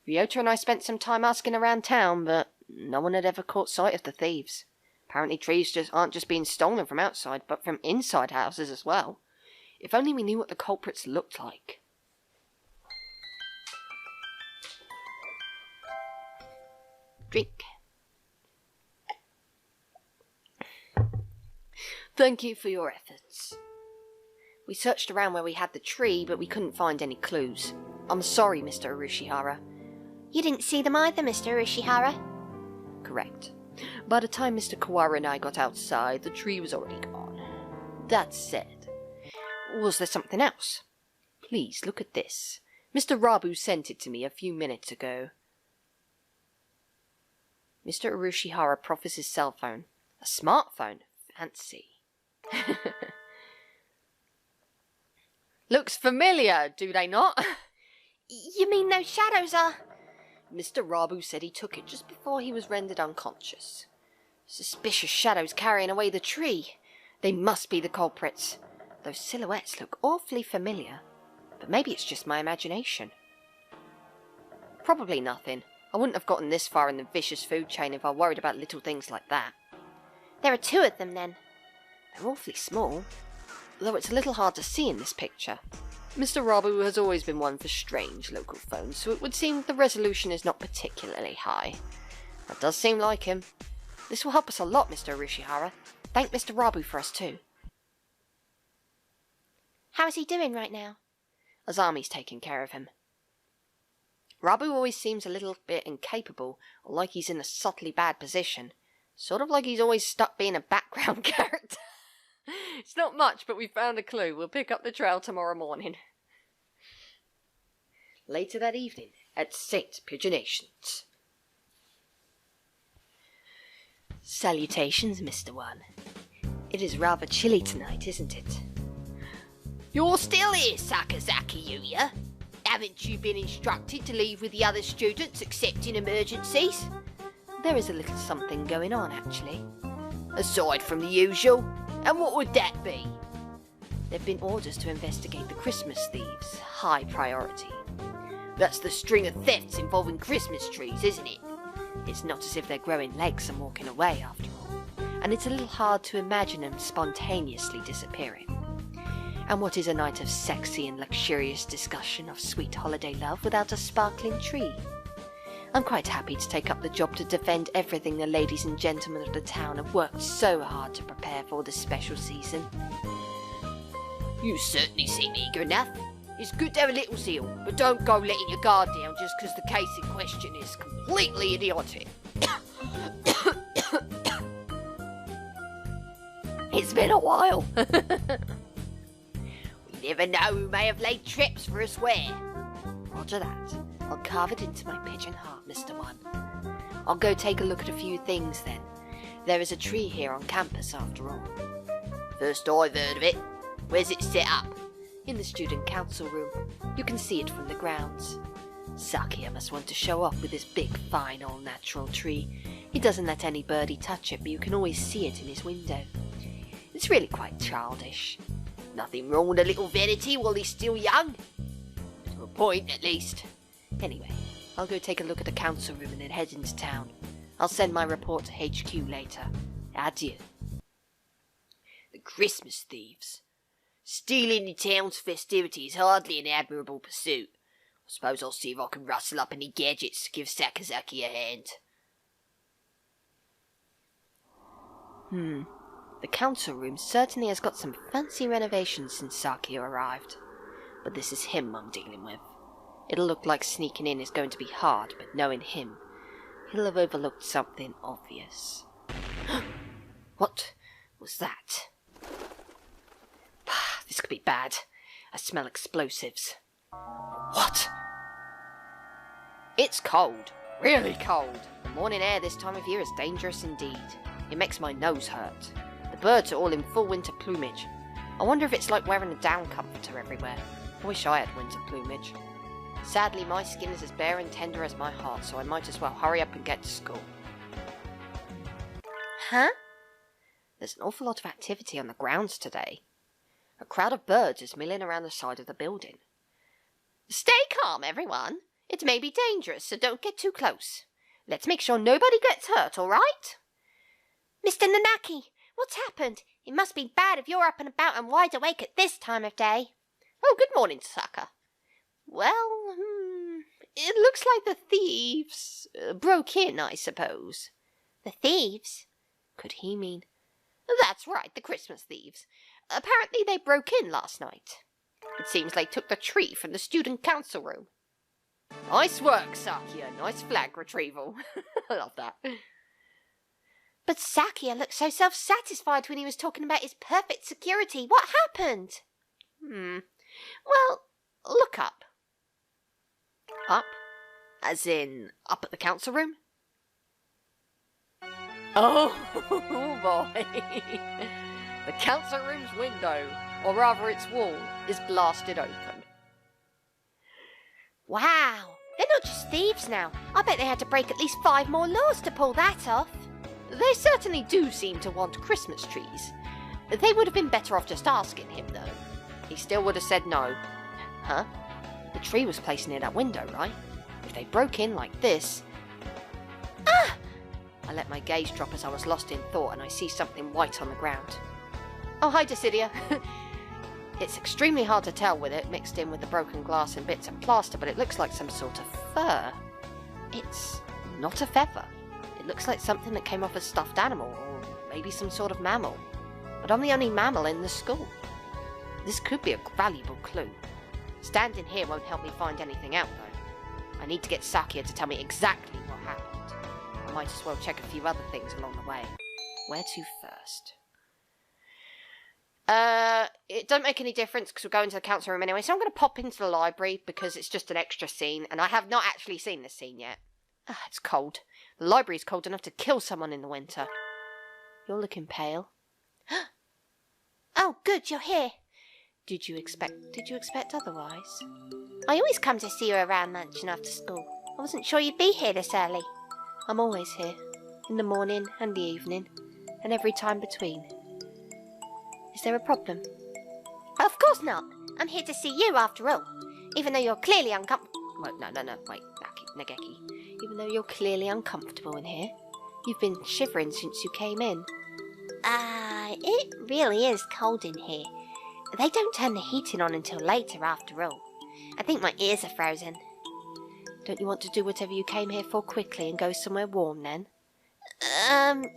Ryota and I spent some time asking around town, but no one had ever caught sight of the thieves. Apparently trees aren't just being stolen from outside, but from inside houses as well. If only we knew what the culprits looked like. Drink. Thank you for your efforts. We searched around where we had the tree, but we couldn't find any clues. I'm sorry, Mr. Urushihara. You didn't see them either, Mr. Urushihara? Correct. By the time Mr. Kawara and I got outside, the tree was already gone. That said, was there something else? Please, look at this. Mr. Rabu sent it to me a few minutes ago. Mr. Urushihara proffers his cell phone. A smartphone? Fancy. Looks familiar, do they not? You mean those shadows are... Mr. Rabu said he took it just before he was rendered unconscious. Suspicious shadows carrying away the tree. They must be the culprits. Those silhouettes look awfully familiar, but maybe it's just my imagination. Probably nothing. I wouldn't have gotten this far in the vicious food chain if I worried about little things like that. There are two of them, then. They're awfully small, though it's a little hard to see in this picture. Mr. Rabu has always been one for strange local phones, so it would seem the resolution is not particularly high. That does seem like him. This will help us a lot, Mr. Urushihara. Thank Mr. Rabu for us too. How is he doing right now? Azami's taking care of him. Rabu always seems a little bit incapable, or like he's in a subtly bad position. Sort of like he's always stuck being a background character. It's not much, but we found a clue. We'll pick up the trail tomorrow morning. Later that evening, at St. Pigeonations. Salutations, Mr. One. It is rather chilly tonight, isn't it? You're still here, Sakazaki Yuya? Haven't you been instructed to leave with the other students except in emergencies? There is a little something going on, actually. Aside from the usual? And what would that be? There have been orders to investigate the Christmas thieves. High priority. That's the string of thefts involving Christmas trees, isn't it? It's not as if they're growing legs and walking away, after all. And it's a little hard to imagine them spontaneously disappearing. And what is a night of sexy and luxurious discussion of sweet holiday love without a sparkling tree? I'm quite happy to take up the job to defend everything the ladies and gentlemen of the town have worked so hard to prepare for this special season. You certainly seem eager enough. It's good to have a little zeal, but don't go letting your guard down just because the case in question is completely idiotic. It's been a while. We never know who may have laid traps for us where. Roger that. I'll carve it into my pigeon heart, Mr. One. I'll go take a look at a few things then. There is a tree here on campus after all. First I've heard of it. Where's it set up? In the student council room. You can see it from the grounds. Sakia must want to show off with this big, fine, all-natural tree. He doesn't let any birdie touch it, but you can always see it in his window. It's really quite childish. Nothing wrong with a little vanity while he's still young. To a point, at least. Anyway, I'll go take a look at the council room and then head into town. I'll send my report to HQ later. Adieu. The Christmas thieves. Stealing the town's festivity is hardly an admirable pursuit. I suppose I'll see if I can rustle up any gadgets to give Sakazaki a hand. The council room certainly has got some fancy renovations since Sakia arrived. But this is him I'm dealing with. It'll look like sneaking in is going to be hard, but knowing him, he'll have overlooked something obvious. What was that? This could be bad. I smell explosives. What? It's cold. Really cold. Morning air this time of year is dangerous indeed. It makes my nose hurt. The birds are all in full winter plumage. I wonder if it's like wearing a down comforter everywhere. I wish I had winter plumage. Sadly, my skin is as bare and tender as my heart, so I might as well hurry up and get to school. Huh? There's an awful lot of activity on the grounds today. A crowd of birds is milling around the side of the building. Stay calm, everyone. It may be dangerous, so don't get too close. Let's make sure nobody gets hurt, all right? Mr. Nanaki, what's happened? It must be bad if you're up and about and wide awake at this time of day. Oh, good morning, Saka. Well, it looks like the thieves broke in, I suppose. The thieves? Could he mean? That's right, the Christmas thieves. Apparently they broke in last night. It seems they took the tree from the student council room. Nice work, Sakia. Nice flag retrieval. I love that. But Sakia looked so self-satisfied when he was talking about his perfect security. What happened? Well, look up. Up? As in, up at the council room? Oh, boy. The council room's window, or rather its wall, is blasted open. Wow, they're not just thieves now. I bet they had to break at least 5 more laws to pull that off. They certainly do seem to want Christmas trees. They would have been better off just asking him, though. He still would have said no. Huh? The tree was placed near that window, right? If they broke in like this... Ah! I let my gaze drop as I was lost in thought and I see something white on the ground. Oh, hi, Decidia. It's extremely hard to tell with it mixed in with the broken glass and bits of plaster, but it looks like some sort of fur. It's not a feather. It looks like something that came off a stuffed animal, or maybe some sort of mammal. But I'm the only mammal in the school. This could be a valuable clue. Standing here won't help me find anything out, though. I need to get Sakia to tell me exactly what happened. I might as well check a few other things along the way. Where to first? It don't make any difference because we're going to the council room anyway, so I'm going to pop into the library because it's just an extra scene, and I have not actually seen this scene yet. It's cold. The library's cold enough to kill someone in the winter. You're looking pale. Oh, good, you're here. Did you expect otherwise? I always come to see you around lunch and after school. I wasn't sure you'd be here this early. I'm always here. In the morning and the evening, and every time between. Is there a problem? Of course not. I'm here to see you after all. Even though you're clearly uncomfortable. Wait, no, wait, Nageki. Even though you're clearly uncomfortable in here, you've been shivering since you came in. It really is cold in here. They don't turn the heating on until later after all. I think my ears are frozen. Don't you want to do whatever you came here for quickly and go somewhere warm then?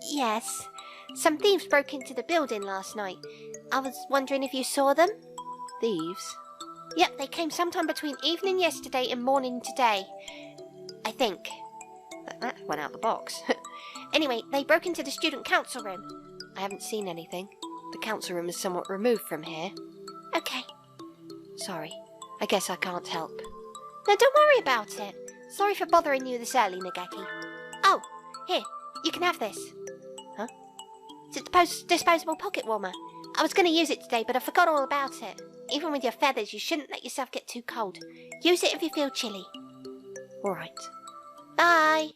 Yes. Some thieves broke into the building last night. I was wondering if you saw them? Thieves? Yep, they came sometime between evening yesterday and morning today. I think. That went out the box. Anyway, they broke into the student council room. I haven't seen anything. The council room is somewhat removed from here. Okay. Sorry. I guess I can't help. No, don't worry about it. Sorry for bothering you this early, Nageki. Oh, here, you can have this. Huh? It's a disposable pocket warmer. I was going to use it today, but I forgot all about it. Even with your feathers, you shouldn't let yourself get too cold. Use it if you feel chilly. All right. Bye.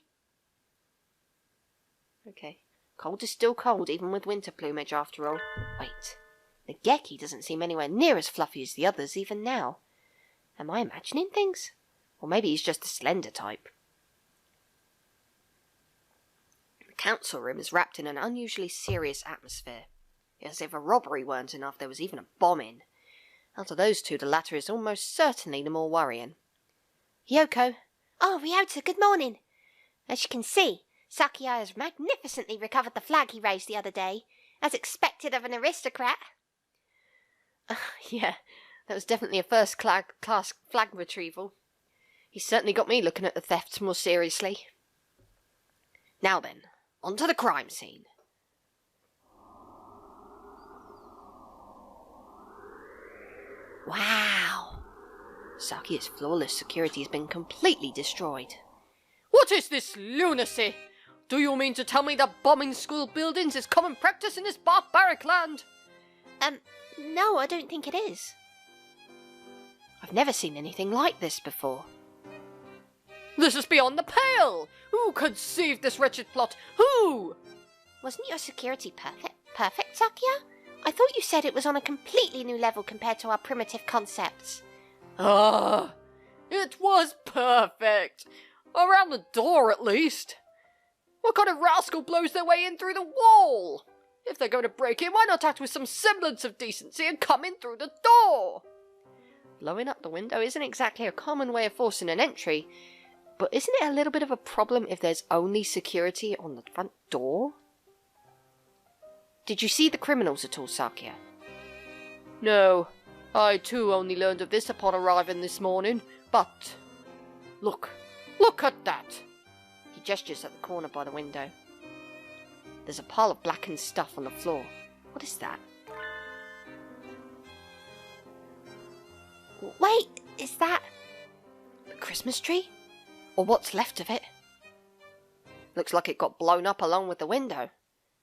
Okay. Cold is still cold, even with winter plumage, after all. Wait. The Geki doesn't seem anywhere near as fluffy as the others, even now. Am I imagining things? Or maybe he's just a slender type. The council room is wrapped in an unusually serious atmosphere. As if a robbery weren't enough, there was even a bomb in. Out of those two, the latter is almost certainly the more worrying. Yoko. Oh, Ryota, good morning. As you can see, Sakia has magnificently recovered the flag he raised the other day, as expected of an aristocrat. Yeah, that was definitely a first-class flag retrieval. He's certainly got me looking at the thefts more seriously. Now then, on to the crime scene. Wow! Saki's flawless security has been completely destroyed. What is this lunacy? Do you mean to tell me that bombing school buildings is common practice in this barbaric land? No, I don't think it is. I've never seen anything like this before. This is beyond the pale! Who conceived this wretched plot? Who? Wasn't your security perfect, Sakia? I thought you said it was on a completely new level compared to our primitive concepts. Ah, It was perfect! Around the door, at least. What kind of rascal blows their way in through the wall? If they're going to break in, why not act with some semblance of decency and come in through the door? Blowing up the window isn't exactly a common way of forcing an entry, but isn't it a little bit of a problem if there's only security on the front door? Did you see the criminals at all, Sakia? No, I too only learned of this upon arriving this morning, but... Look at that! He gestures at the corner by the window. There's a pile of blackened stuff on the floor. What is that? Wait, is that... The Christmas tree? Or what's left of it? Looks like it got blown up along with the window.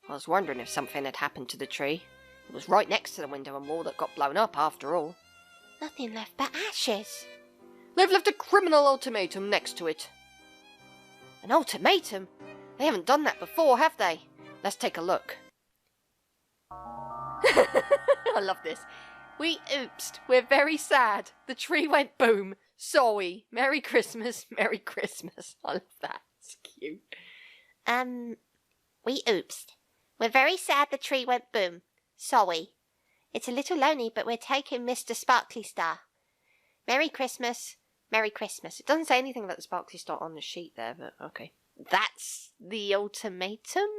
I was wondering if something had happened to the tree. It was right next to the window and wall that got blown up after all. Nothing left but ashes. They've left a criminal ultimatum next to it. An ultimatum? They haven't done that before, have they? Let's take a look. I love this. We oopsed. We're very sad. The tree went boom. Sorry. Merry Christmas. Merry Christmas. I love that. It's cute. We oopsed. We're very sad the tree went boom. Sorry. It's a little lonely, but we're taking Mr. Sparkly Star. Merry Christmas. Merry Christmas. It doesn't say anything about the Sparkly Star on the sheet there, but okay. That's the ultimatum?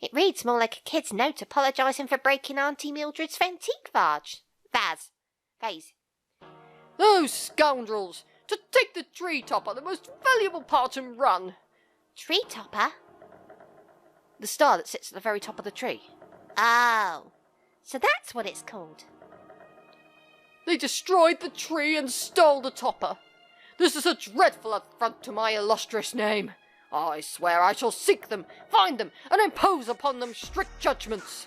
It reads more like a kid's note apologising for breaking Auntie Mildred's antique vase. Those scoundrels! To take the tree topper, the most valuable part, and run! Tree topper? The star that sits at the very top of the tree. Oh, so that's what it's called. They destroyed the tree and stole the topper. This is a dreadful affront to my illustrious name. I swear I shall seek them, find them, and impose upon them strict judgments.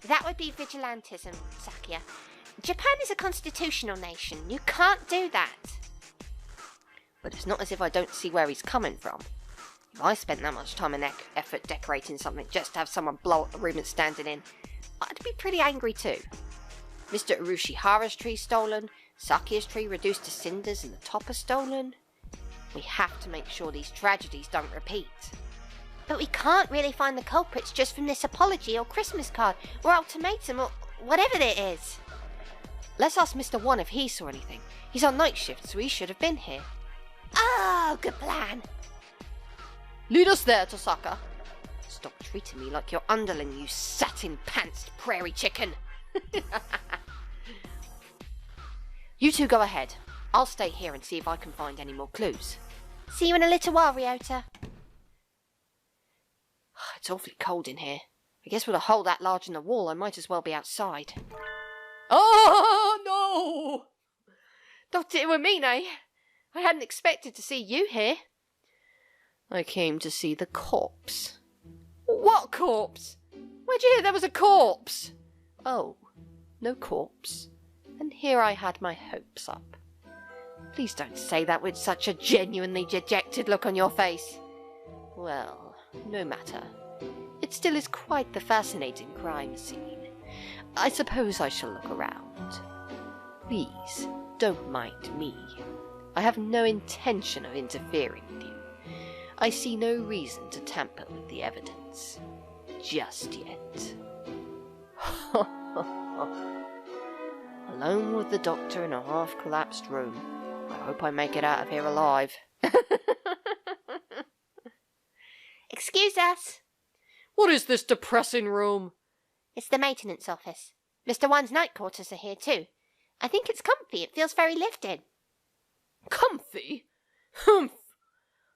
That would be vigilantism, Sakia. Japan is a constitutional nation. You can't do that. But it's not as if I don't see where he's coming from. If I spent that much time and effort decorating something just to have someone blow up the room it's standing in, I'd be pretty angry too. Mr. Urushihara's tree stolen, Sakia's tree reduced to cinders and the topper stolen. We have to make sure these tragedies don't repeat. But we can't really find the culprits just from this apology or Christmas card or ultimatum or whatever it is. Let's ask Mr. One if he saw anything. He's on night shift, so he should have been here. Oh, good plan. Lead us there, Tosaka. Stop treating me like your underling, you satin-pantsed prairie chicken. You two go ahead. I'll stay here and see if I can find any more clues. See you in a little while, Ryota. It's awfully cold in here. I guess with a hole that large in the wall, I might as well be outside. Oh, no! Thought it were me, eh? I hadn't expected to see you here. I came to see the corpse. What corpse? Where'd you hear there was a corpse? Oh, no corpse. And here I had my hopes up. Please don't say that with such a genuinely dejected look on your face. Well, no matter. It still is quite the fascinating crime scene. I suppose I shall look around. Please, don't mind me. I have no intention of interfering with you. I see no reason to tamper with the evidence. Just yet. Alone with the doctor in a half-collapsed room. I hope I make it out of here alive. Excuse us. What is this depressing room? It's the maintenance office. Mr. One's night quarters are here too. I think it's comfy. It feels very lifted. Comfy? Humph!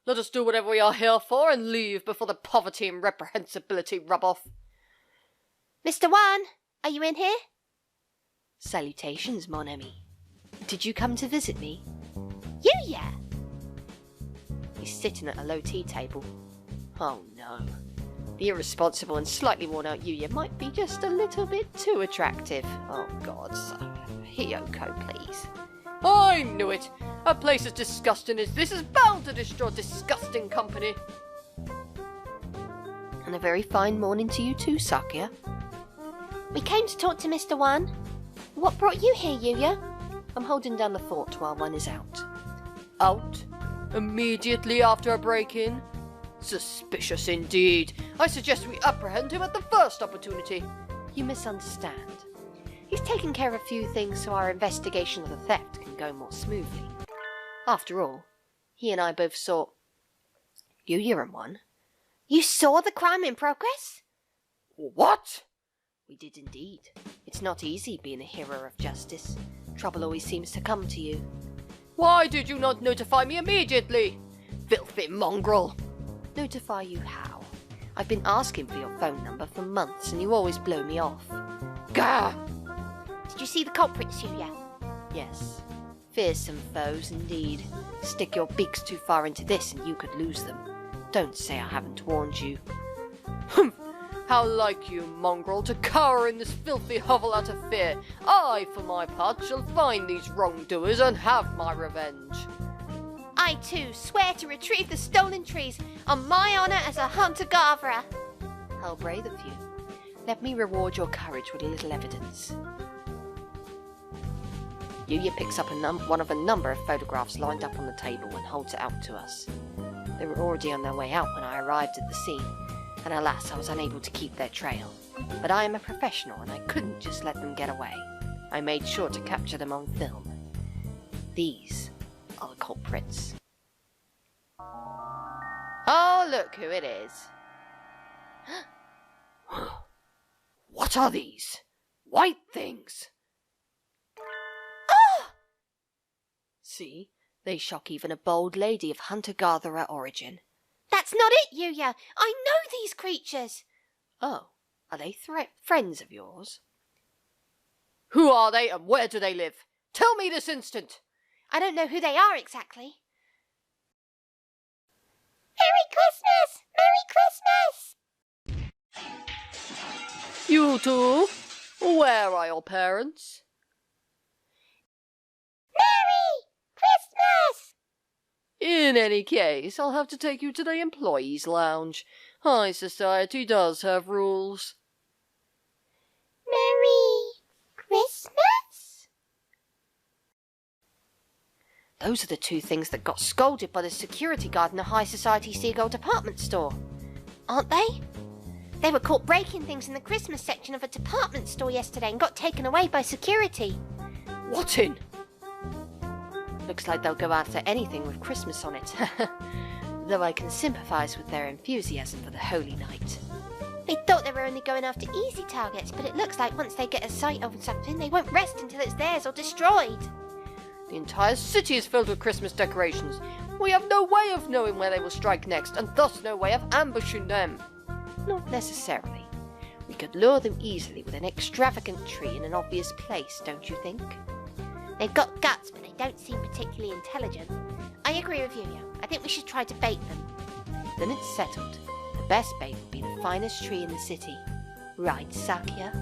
Let us do whatever we are here for and leave before the poverty and reprehensibility rub off. Mr. One, are you in here? Salutations, mon ami. Did you come to visit me? Yuya! He's sitting at a low tea table. Oh no. The irresponsible and slightly worn-out Yuya might be just a little bit too attractive. Oh god, Hiyoko, please. I knew it! A place as disgusting as this is bound to destroy disgusting company. And a very fine morning to you too, Sakia. We came to talk to Mr. One. What brought you here, Yuya? I'm holding down the fort while one is out. out? Immediately after a break-in? Suspicious indeed. I suggest we apprehend him at the first opportunity. You misunderstand. He's taken care of a few things so our investigation of the theft can go more smoothly. After all, he and I both saw... You're in one. You saw the crime in progress? What? We did indeed. It's not easy being a hero of justice. Trouble always seems to come to you. Why did you not notify me immediately? Filthy mongrel! Notify you how? I've been asking for your phone number for months and you always blow me off. Gah! Did you see the culprits, Yuya? Yes. Fearsome foes indeed. Stick your beaks too far into this and you could lose them. Don't say I haven't warned you. Humph! How like you, mongrel, to cower in this filthy hovel out of fear. I, for my part, shall find these wrongdoers and have my revenge. I, too, swear to retrieve the stolen trees on my honour as a hunter-gatherer. How brave of you. Let me reward your courage with a little evidence. Yuya picks up one of a number of photographs lined up on the table and holds it out to us. They were already on their way out when I arrived at the scene, and alas, I was unable to keep their trail. But I am a professional and I couldn't just let them get away. I made sure to capture them on film. These are the culprits. Oh, look who it is. What are these? White things? Oh! See, they shock even a bold lady of hunter-gatherer origin. That's not it, Yuya. I know these creatures. Oh, are they friends of yours? Who are they and where do they live? Tell me this instant. I don't know who they are exactly. Merry Christmas! Merry Christmas! You two? Where are your parents? Merry Christmas! In any case, I'll have to take you to the employees' lounge. High society does have rules. Merry Christmas? Those are the two things that got scolded by the security guard in the high society Seagull department store. Aren't they? They were caught breaking things in the Christmas section of a department store yesterday and got taken away by security. What in? Looks like they'll go after anything with Christmas on it. Though I can sympathise with their enthusiasm for the holy night. They thought they were only going after easy targets, but it looks like once they get a sight of something, they won't rest until it's theirs or destroyed. The entire city is filled with Christmas decorations. We have no way of knowing where they will strike next, and thus no way of ambushing them. Not necessarily. We could lure them easily with an extravagant tree in an obvious place, don't you think? They've got guts, but they don't seem particularly intelligent. I agree with you. I think we should try to bait them. Then it's settled. The best bait would be the finest tree in the city. Right, Sakya?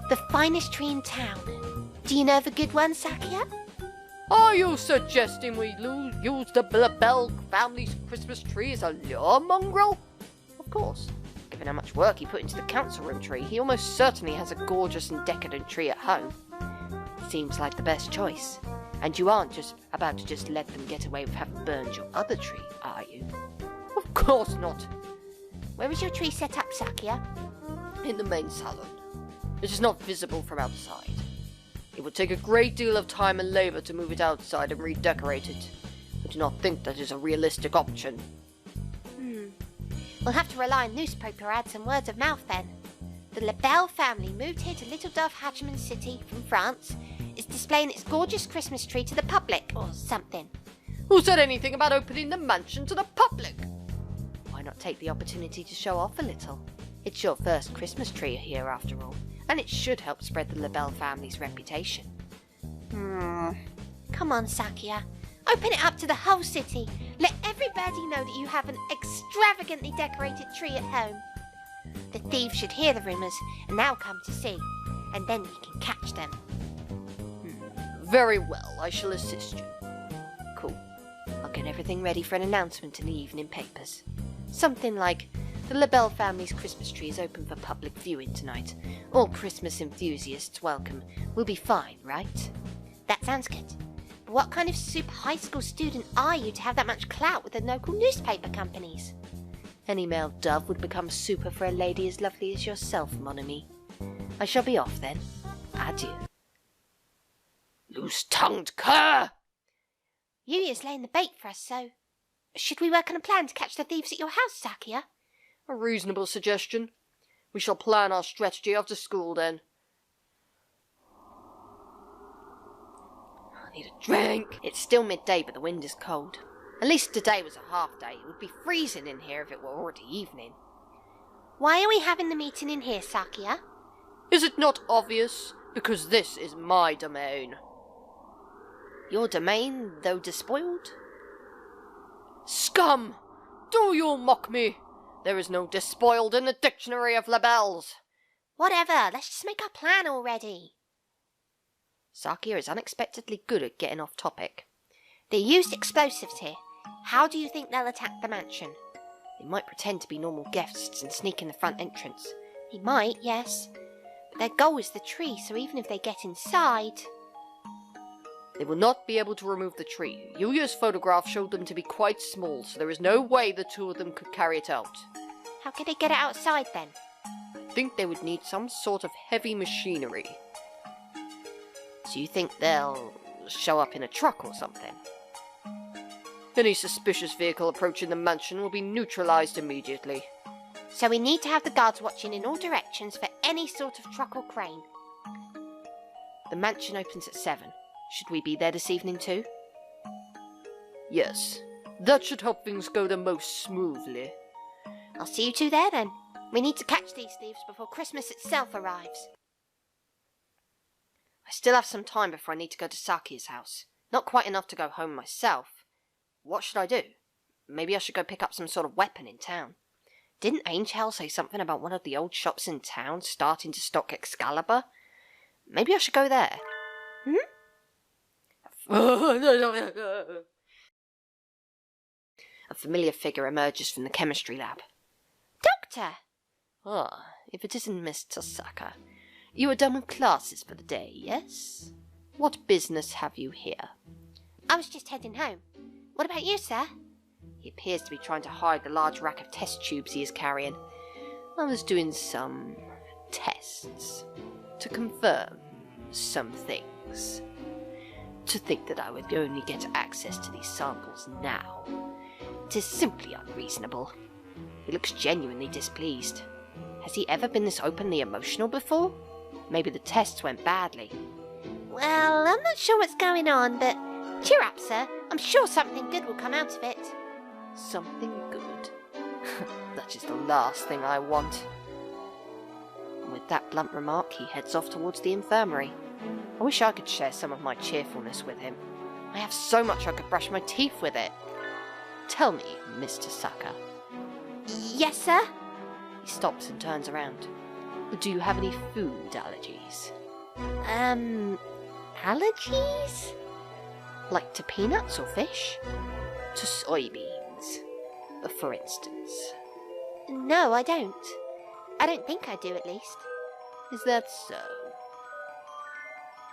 The finest tree in town. Do you know of a good one, Sakya? Are you suggesting we use the Bell family's Christmas tree as a lure, mongrel? Of course. Given how much work he put into the council room tree, he almost certainly has a gorgeous and decadent tree at home. Seems like the best choice. And you aren't just about to just let them get away with having burned your other tree, are you? Of course not. Where is your tree set up, Sakya? In the main salon. It is not visible from outside. It would take a great deal of time and labour to move it outside and redecorate it. I do not think that is a realistic option. We'll have to rely on newspaper ads and word of mouth then. The LaBelle family moved here to Little Dove Hatchman City from France. Is displaying its gorgeous Christmas tree to the public or something. Who said anything about opening the mansion to the public? Why not take the opportunity to show off a little? It's your first Christmas tree here after all, and it should help spread the LaBelle family's reputation. Come on, Sakya. Open it up to the whole city. Let everybody know that you have an extravagantly decorated tree at home. The thieves should hear the rumours and now come to see, and then we can catch them. Very well, I shall assist you. Cool. I'll get everything ready for an announcement in the evening papers. Something like, the LaBelle family's Christmas tree is open for public viewing tonight. All Christmas enthusiasts welcome. We'll be fine, right? That sounds good. But what kind of super high school student are you to have that much clout with the local newspaper companies? Any male dove would become super for a lady as lovely as yourself, mon ami. I shall be off then. Adieu. Loose-tongued cur! Yuya's laying the bait for us, so... Should we work on a plan to catch the thieves at your house, Sakia? A reasonable suggestion. We shall plan our strategy after school, then. I need a drink. It's still midday, but the wind is cold. At least today was a half day. It would be freezing in here if it were already evening. Why are we having the meeting in here, Sakia? Is it not obvious? Because this is my domain. Your domain, though despoiled? Scum! Do you mock me? There is no despoiled in the dictionary of labels. Whatever, let's just make our plan already. Sakia is unexpectedly good at getting off topic. They used explosives here. How do you think they'll attack the mansion? They might pretend to be normal guests and sneak in the front entrance. They might, yes. But their goal is the tree, so even if they get inside... They will not be able to remove the tree. Yuya's photograph showed them to be quite small, so there is no way the two of them could carry it out. How could they get it outside then? I think they would need some sort of heavy machinery. Do you think they'll show up in a truck or something? Any suspicious vehicle approaching the mansion will be neutralized immediately. So we need to have the guards watching in all directions for any sort of truck or crane. The mansion opens at 7. Should we be there this evening too? Yes, that should help things go the most smoothly. I'll see you two there then. We need to catch these thieves before Christmas itself arrives. I still have some time before I need to go to Saki's house. Not quite enough to go home myself. What should I do? Maybe I should go pick up some sort of weapon in town. Didn't Angel say something about one of the old shops in town starting to stock Excalibur? Maybe I should go there. A familiar figure emerges from the chemistry lab. Doctor! Ah, if it isn't Miss Tasaka. You are done with classes for the day, yes? What business have you here? I was just heading home. What about you, sir? He appears to be trying to hide the large rack of test tubes he is carrying. I was doing some tests to confirm some things. To think that I would only get access to these samples now, it is simply unreasonable. He looks genuinely displeased. Has he ever been this openly emotional before? Maybe the tests went badly. Well, I'm not sure what's going on, but cheer up, sir. I'm sure something good will come out of it. Something good? That is the last thing I want. And with that blunt remark, he heads off towards the infirmary. I wish I could share some of my cheerfulness with him. I have so much I could brush my teeth with it. Tell me, Mr. Saka. Yes, sir? He stops and turns around. Do you have any food allergies? Allergies? Like to peanuts or fish? To soybeans, for instance? No, I don't. I don't think I do, at least. Is that so?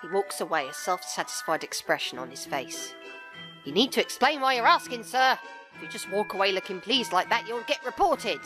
He walks away, a self-satisfied expression on his face. You need to explain why you're asking, sir. If you just walk away looking pleased like that, you'll get reported.